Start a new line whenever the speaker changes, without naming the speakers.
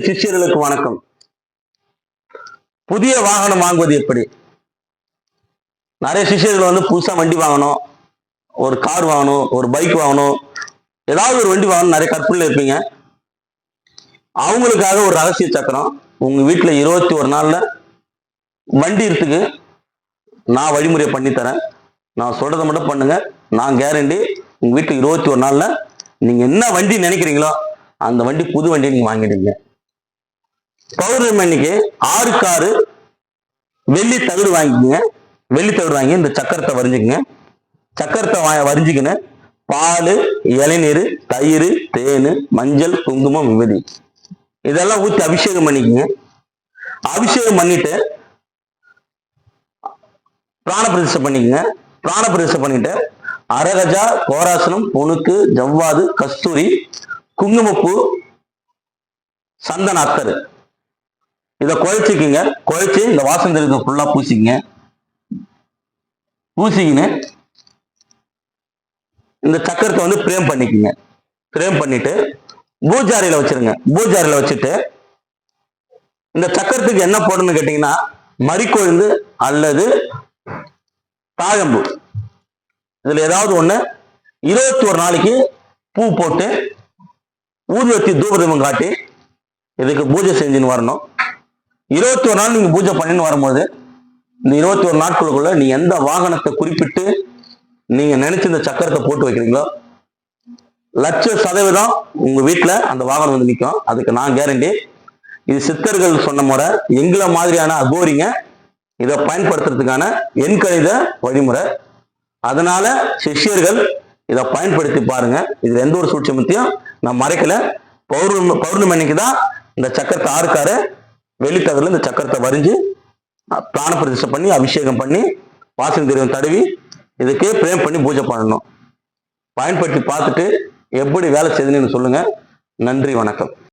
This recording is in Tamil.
சிஷ்யர்களுக்கு வணக்கம். புதிய வாகனம் வாங்குவது எப்படி? நிறைய சிஷ்யர்கள் புதுசா வண்டி வாங்கணும், ஒரு கார் வாங்கணும், ஒரு பைக் வாங்கணும், ஏதாவது ஒரு வண்டி வாங்கணும் நிறைய கற்பனையில் இருப்பீங்க. அவங்களுக்காக ஒரு ரகசிய சக்கரம். உங்க வீட்டுல 21 நாள்ல வண்டி இருக்குங்க, நான் வழிமுறை பண்ணி தரேன். நான் சொல்றதை மட்டும் பண்ணுங்க, நான் கேரண்டி. உங்க வீட்டுல 21 நாள்ல நீங்க என்ன வண்டி நினைக்கிறீங்களோ அந்த வண்டி புது வண்டி நீங்க வாங்கிடுங்க. பௌர்ணமி அன்னைக்கு 6க்கு 6 வெள்ளி தகடு வாங்கிக்கங்க. வெள்ளி தகடு வாங்கி இந்த சக்கரத்தை வரிஞ்சுக்குங்க. சக்கரத்தை வரிஞ்சுக்கின்னு பால், இளநீர், தயிர், தேன், மஞ்சள், குங்குமம், விபதி இதெல்லாம் ஊற்றி அபிஷேகம் பண்ணிக்கங்க. அபிஷேகம் பண்ணிட்டு பிராண பிரதிஷ்டை பண்ணிக்கங்க. பிராண பிரதிஷ்டை பண்ணிட்டு அரகஜா, கோராசனம், புணுக்கு, ஜவ்வாது, கஸ்தூரி, குங்குமப்பூ, சந்தன அத்தர் இதை குழைச்சிக்குங்க. குழைச்சி இந்த வாசம் தெரிவித்த ஃபுல்லா பூசிக்கங்க. பூசிக்கின்னு இந்த சக்கரத்தை பிரேம் பண்ணிக்கங்க. பிரேம் பண்ணிட்டு பூஜாரியில வச்சிருங்க. பூஜாரியில வச்சுட்டு இந்த சக்கரத்துக்கு என்ன போடணும்னு கேட்டீங்கன்னா மறிக்கொழுந்து அல்லது தாழம்பு இதுல ஏதாவது ஒண்ணு 21 நாளைக்கு பூ போட்டு ஊதுவத்தி தூபதீபம் காட்டி இதுக்கு பூஜை செஞ்சுன்னு வரணும். 21 நாள் நீங்க பூஜை பண்ணின்னு வரும்போது இந்த 21 நாட்களுக்குள்ள நீ எந்த வாகனத்தை குறிப்பிட்டு நீங்க நினைச்ச இந்த சக்கரத்தை போட்டு வைக்கிறீங்களோ 100% உங்க வீட்டுல அந்த வாகனம் நிற்கும். அதுக்கு நான் கேரண்டி. இது சித்தர்கள் சொன்ன முறை. எங்களை மாதிரியான அகோரிங்க இதை பயன்படுத்துறதுக்கான எண்கணித வழிமுறை. அதனால சிஷ்யர்கள் இதை பயன்படுத்தி பாருங்க. இதுல எந்த ஒரு சூட்சமத்தையும் நான் மறைக்கல. பௌர்ணமி அன்னைக்கு தான் இந்த சக்கரத்தை 6க்கு 6 வெள்ளித்தகடுல இந்த சக்கரத்தை வரிஞ்சு பிராண பிரதிஷ்டை பண்ணி அபிஷேகம் பண்ணி வாசனை திரவியம் தடவி இதுக்கு பிரேம் பண்ணி பூஜை பண்ணணும். பயன்படுத்தி பார்த்துட்டு எப்படி வேலை செய்யுதுன்னு சொல்லுங்க. நன்றி, வணக்கம்.